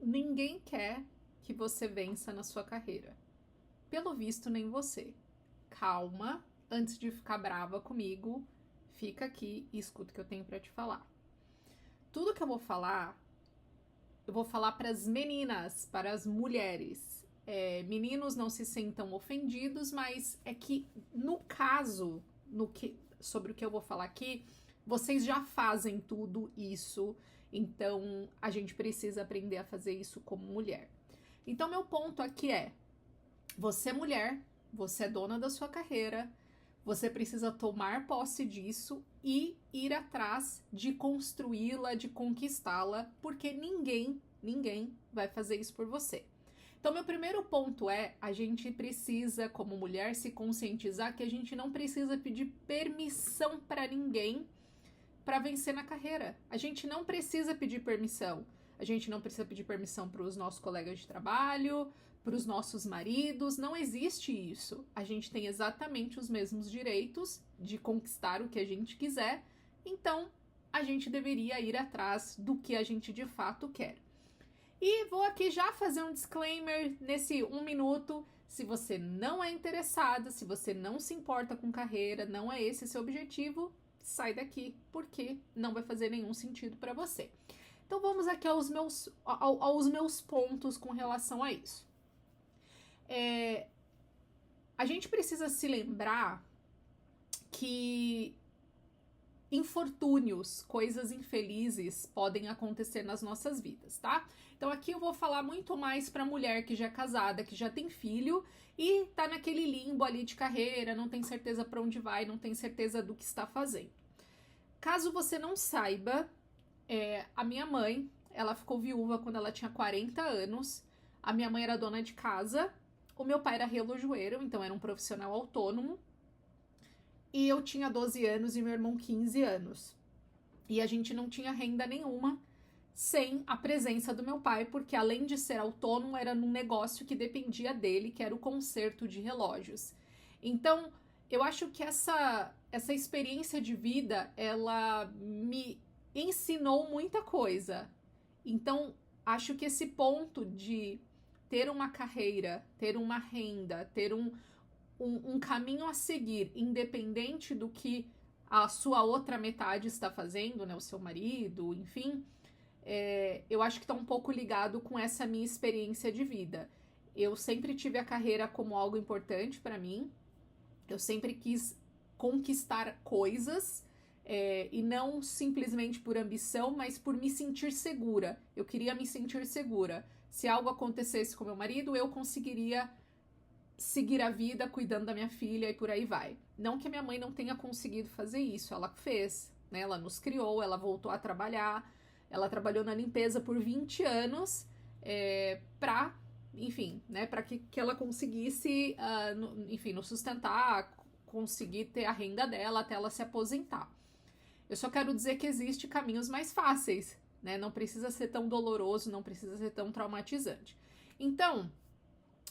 ninguém quer que você vença na sua carreira. Pelo visto, nem você. Calma, antes de ficar brava comigo, fica aqui e escuta o que eu tenho para te falar. Tudo que eu vou falar para as meninas, para as mulheres. Meninos não se sentam ofendidos, mas é que no caso, sobre o que eu vou falar aqui, vocês já fazem tudo isso, então a gente precisa aprender a fazer isso como mulher. Então meu ponto aqui é, você é mulher, você é dona da sua carreira, você precisa tomar posse disso e ir atrás de construí-la, de conquistá-la, porque ninguém vai fazer isso por você. Então, meu primeiro ponto é, a gente precisa, como mulher, se conscientizar que a gente não precisa pedir permissão para ninguém para vencer na carreira. A gente não precisa pedir permissão. A gente não precisa pedir permissão para os nossos colegas de trabalho, para os nossos maridos. Não existe isso. A gente tem exatamente os mesmos direitos de conquistar o que a gente quiser. Então, a gente deveria ir atrás do que a gente de fato quer. E vou aqui já fazer um disclaimer nesse 1 minuto. Se você não é interessado, se você não se importa com carreira, não é esse seu objetivo, sai daqui, porque não vai fazer nenhum sentido para você. Então vamos aqui aos meus pontos com relação a isso. A gente precisa se lembrar que infortúnios, coisas infelizes podem acontecer nas nossas vidas, tá? Então aqui eu vou falar muito mais pra mulher que já é casada, que já tem filho e tá naquele limbo ali de carreira, não tem certeza pra onde vai, não tem certeza do que está fazendo. Caso você não saiba, a minha mãe, ela ficou viúva quando ela tinha 40 anos, a minha mãe era dona de casa, o meu pai era relojoeiro, então era um profissional autônomo, e eu tinha 12 anos e meu irmão 15 anos. E a gente não tinha renda nenhuma sem a presença do meu pai, porque além de ser autônomo, era num negócio que dependia dele, que era o conserto de relógios. Então, eu acho que essa experiência de vida, ela me ensinou muita coisa. Então, acho que esse ponto de ter uma carreira, ter uma renda, ter um caminho a seguir, independente do que a sua outra metade está fazendo, né, o seu marido, enfim, eu acho que está um pouco ligado com essa minha experiência de vida. Eu sempre tive a carreira como algo importante para mim, eu sempre quis conquistar coisas, e não simplesmente por ambição, mas por me sentir segura. Eu queria me sentir segura. Se algo acontecesse com meu marido, eu conseguiria seguir a vida cuidando da minha filha e por aí vai. Não que a minha mãe não tenha conseguido fazer isso, ela fez, né? Ela nos criou, ela voltou a trabalhar, ela trabalhou na limpeza por 20 anos, pra, enfim, né, para que ela conseguisse, enfim, nos sustentar, conseguir ter a renda dela até ela se aposentar. Eu só quero dizer que existem caminhos mais fáceis, né? Não precisa ser tão doloroso, não precisa ser tão traumatizante. Então,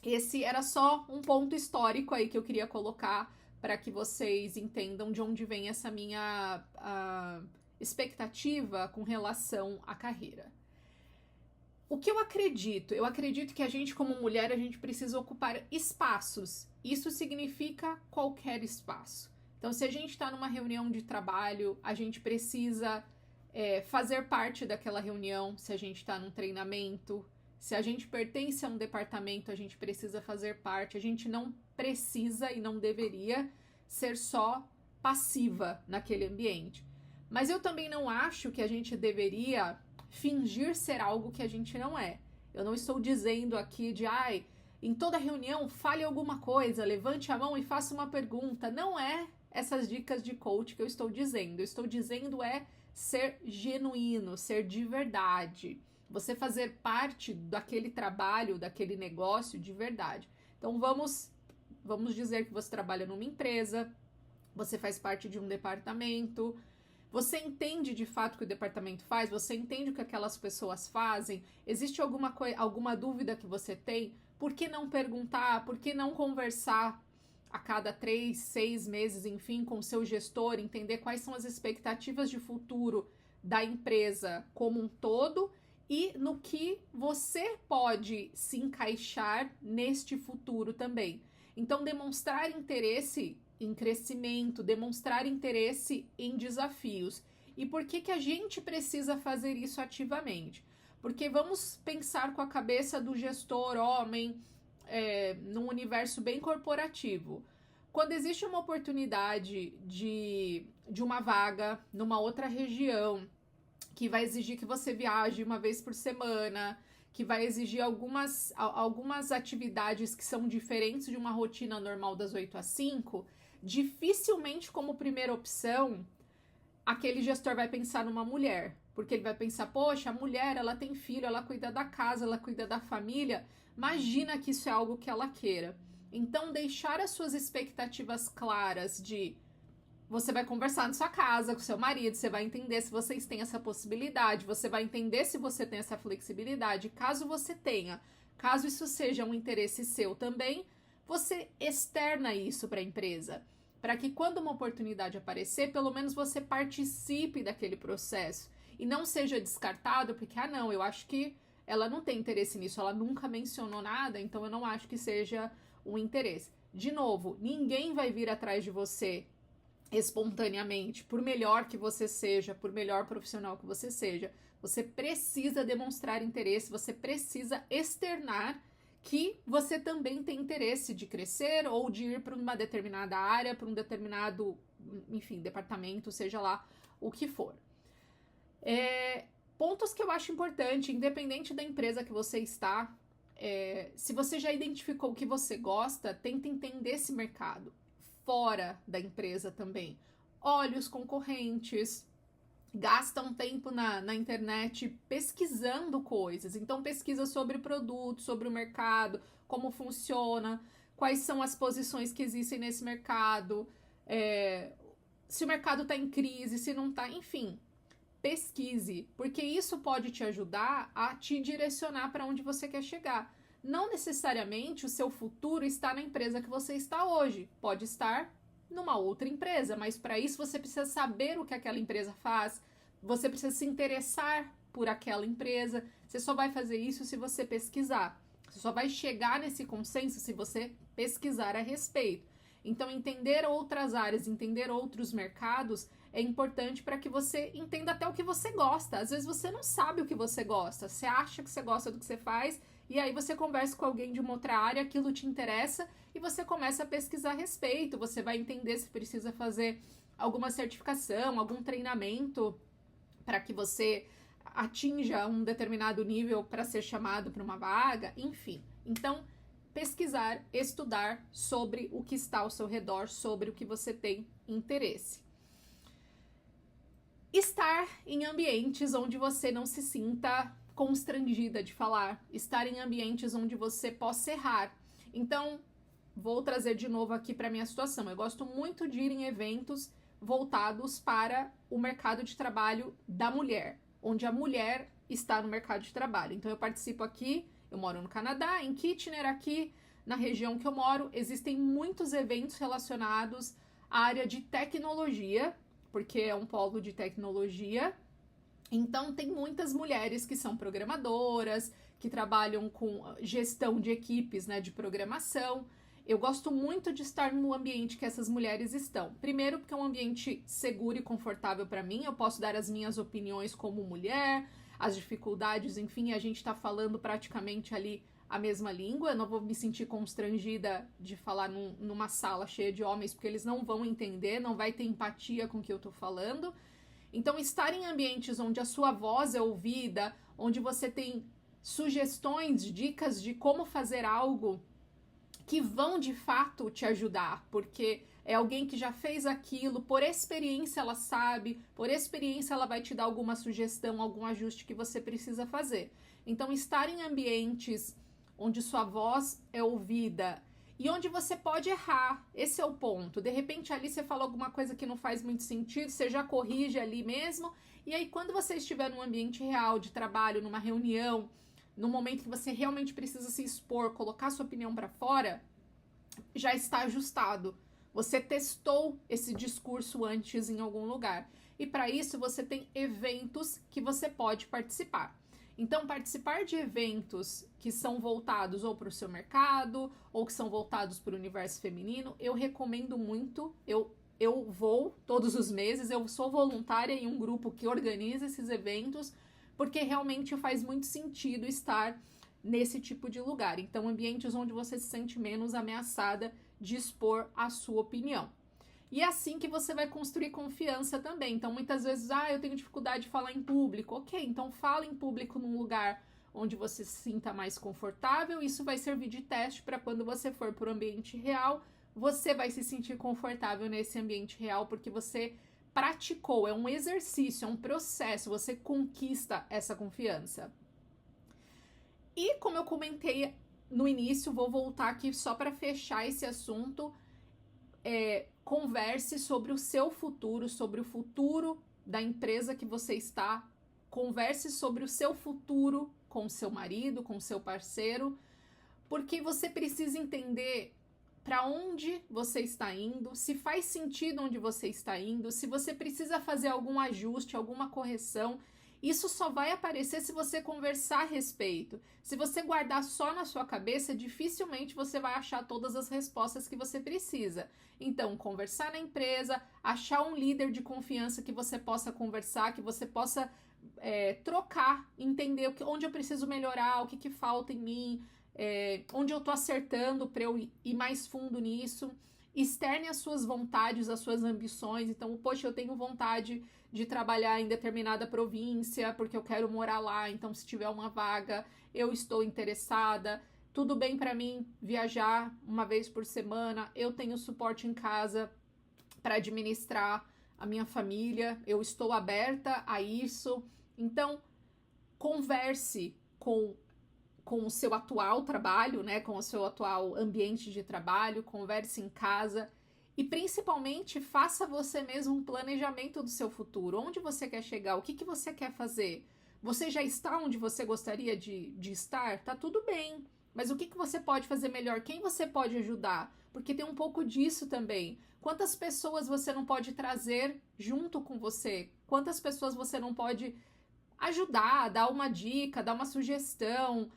esse era só um ponto histórico aí que eu queria colocar para que vocês entendam de onde vem essa minha expectativa com relação à carreira. O que eu acredito? Eu acredito que a gente, como mulher, a gente precisa ocupar espaços. Isso significa qualquer espaço. Então, se a gente está numa reunião de trabalho, a gente precisa fazer parte daquela reunião. Se a gente está num treinamento, se a gente pertence a um departamento, a gente precisa fazer parte. A gente não precisa e não deveria ser só passiva naquele ambiente. Mas eu também não acho que a gente deveria fingir ser algo que a gente não é. Eu não estou dizendo aqui de, em toda reunião fale alguma coisa, levante a mão e faça uma pergunta. Não é essas dicas de coach que eu estou dizendo. Eu estou dizendo ser genuíno, ser de verdade. Você fazer parte daquele trabalho, daquele negócio de verdade. Então vamos dizer que você trabalha numa empresa, você faz parte de um departamento, você entende de fato o que o departamento faz, você entende o que aquelas pessoas fazem, existe alguma dúvida que você tem, por que não perguntar, por que não conversar a cada 3, 6 meses, enfim, com o seu gestor, entender quais são as expectativas de futuro da empresa como um todo e no que você pode se encaixar neste futuro também. Então, demonstrar interesse em crescimento, demonstrar interesse em desafios. E por que a gente precisa fazer isso ativamente? Porque vamos pensar com a cabeça do gestor homem, num universo bem corporativo. Quando existe uma oportunidade de uma vaga numa outra região, que vai exigir que você viaje uma vez por semana, que vai exigir algumas atividades que são diferentes de uma rotina normal das 8 às 5, dificilmente como primeira opção, aquele gestor vai pensar numa mulher. Porque ele vai pensar, poxa, a mulher, ela tem filho, ela cuida da casa, ela cuida da família, imagina que isso é algo que ela queira. Então, deixar as suas expectativas claras de você vai conversar na sua casa com seu marido, você vai entender se vocês têm essa possibilidade, você vai entender se você tem essa flexibilidade. Caso você tenha, caso isso seja um interesse seu também, você externa isso para a empresa, para que quando uma oportunidade aparecer, pelo menos você participe daquele processo e não seja descartado porque, não, eu acho que ela não tem interesse nisso, ela nunca mencionou nada, então eu não acho que seja um interesse. De novo, ninguém vai vir atrás de você espontaneamente, por melhor que você seja, por melhor profissional que você seja. Você precisa demonstrar interesse, você precisa externar que você também tem interesse de crescer ou de ir para uma determinada área, para um determinado, enfim, departamento, seja lá o que for. Pontos que eu acho importante, independente da empresa que você está, se você já identificou o que você gosta, tenta entender esse mercado fora da empresa também. Olhe os concorrentes, gasta um tempo na internet pesquisando coisas. Então, pesquisa sobre o produto, sobre o mercado, como funciona, quais são as posições que existem nesse mercado, se o mercado está em crise, se não está, enfim. Pesquise, porque isso pode te ajudar a te direcionar para onde você quer chegar. Não necessariamente o seu futuro está na empresa que você está hoje. Pode estar numa outra empresa, mas para isso você precisa saber o que aquela empresa faz, você precisa se interessar por aquela empresa. Você só vai fazer isso se você pesquisar. Você só vai chegar nesse consenso se você pesquisar a respeito. Então, entender outras áreas, entender outros mercados é importante para que você entenda até o que você gosta. Às vezes você não sabe o que você gosta, você acha que você gosta do que você faz, e aí você conversa com alguém de uma outra área, aquilo te interessa, e você começa a pesquisar a respeito, você vai entender se precisa fazer alguma certificação, algum treinamento para que você atinja um determinado nível para ser chamado para uma vaga, enfim. Então, pesquisar, estudar sobre o que está ao seu redor, sobre o que você tem interesse. Estar em ambientes onde você não se sinta constrangida de falar, estar em ambientes onde você possa errar. Então, vou trazer de novo aqui para minha situação. Eu gosto muito de ir em eventos voltados para o mercado de trabalho da mulher, onde a mulher está no mercado de trabalho. Então, eu participo aqui, eu moro no Canadá, em Kitchener, aqui na região que eu moro, existem muitos eventos relacionados à área de tecnologia, porque é um polo de tecnologia. Então, tem muitas mulheres que são programadoras, que trabalham com gestão de equipes, né, de programação. Eu gosto muito de estar no ambiente que essas mulheres estão. Primeiro, porque é um ambiente seguro e confortável para mim. Eu posso dar as minhas opiniões como mulher, as dificuldades, enfim, a gente está falando praticamente ali a mesma língua. Eu não vou me sentir constrangida de falar numa sala cheia de homens, porque eles não vão entender, não vai ter empatia com o que eu tô falando. Então, estar em ambientes onde a sua voz é ouvida, onde você tem sugestões, dicas de como fazer algo que vão de fato te ajudar, porque é alguém que já fez aquilo, por experiência ela sabe, por experiência ela vai te dar alguma sugestão, algum ajuste que você precisa fazer. Então, estar em ambientes onde sua voz é ouvida e onde você pode errar, esse é o ponto. De repente ali você fala alguma coisa que não faz muito sentido, você já corrige ali mesmo, e aí quando você estiver num ambiente real de trabalho, numa reunião, no momento que você realmente precisa se expor, colocar sua opinião para fora, já está ajustado. Você testou esse discurso antes em algum lugar. E para isso você tem eventos que você pode participar. Então, participar de eventos que são voltados ou para o seu mercado, ou que são voltados para o universo feminino, eu recomendo muito. Eu vou todos os meses, eu sou voluntária em um grupo que organiza esses eventos, porque realmente faz muito sentido estar nesse tipo de lugar. Então, ambientes onde você se sente menos ameaçada de expor a sua opinião. E é assim que você vai construir confiança também. Então, muitas vezes, eu tenho dificuldade de falar em público. Ok, então fala em público num lugar onde você se sinta mais confortável. Isso vai servir de teste para quando você for para o ambiente real, você vai se sentir confortável nesse ambiente real, porque você praticou, é um exercício, é um processo, você conquista essa confiança. E como eu comentei no início, vou voltar aqui só para fechar esse assunto, converse sobre o seu futuro, sobre o futuro da empresa que você está, converse sobre o seu futuro com o seu marido, com o seu parceiro, porque você precisa entender para onde você está indo, se faz sentido onde você está indo, se você precisa fazer algum ajuste, alguma correção. Isso só vai aparecer se você conversar a respeito. Se você guardar só na sua cabeça, dificilmente você vai achar todas as respostas que você precisa. Então, conversar na empresa, achar um líder de confiança que você possa conversar, que você possa trocar, entender onde eu preciso melhorar, o que falta em mim, onde eu tô acertando para eu ir mais fundo nisso. Externe as suas vontades, as suas ambições. Então, poxa, eu tenho vontade de trabalhar em determinada província porque eu quero morar lá, então se tiver uma vaga, eu estou interessada. Tudo bem para mim viajar uma vez por semana, eu tenho suporte em casa para administrar a minha família, eu estou aberta a isso. Então, converse com o seu atual trabalho, né, com o seu atual ambiente de trabalho, converse em casa e principalmente faça você mesmo um planejamento do seu futuro. Onde você quer chegar? O que você quer fazer? Você já está onde você gostaria de estar? Tá tudo bem, mas o que você pode fazer melhor? Quem você pode ajudar? Porque tem um pouco disso também. Quantas pessoas você não pode trazer junto com você? Quantas pessoas você não pode ajudar, dar uma dica, dar uma sugestão,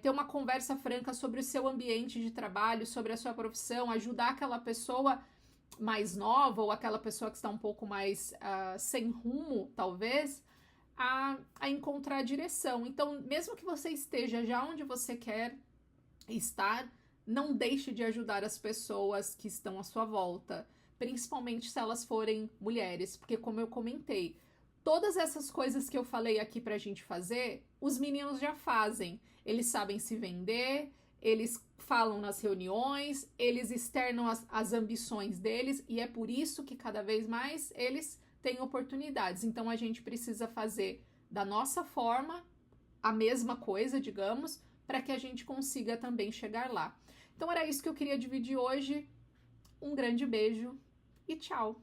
ter uma conversa franca sobre o seu ambiente de trabalho, sobre a sua profissão, ajudar aquela pessoa mais nova ou aquela pessoa que está um pouco mais sem rumo, talvez, a encontrar a direção. Então, mesmo que você esteja já onde você quer estar, não deixe de ajudar as pessoas que estão à sua volta, principalmente se elas forem mulheres, porque como eu comentei, todas essas coisas que eu falei aqui pra gente fazer, os meninos já fazem. Eles sabem se vender, eles falam nas reuniões, eles externam as ambições deles, e é por isso que cada vez mais eles têm oportunidades. Então a gente precisa fazer da nossa forma a mesma coisa, digamos, para que a gente consiga também chegar lá. Então era isso que eu queria dividir hoje. Um grande beijo e tchau!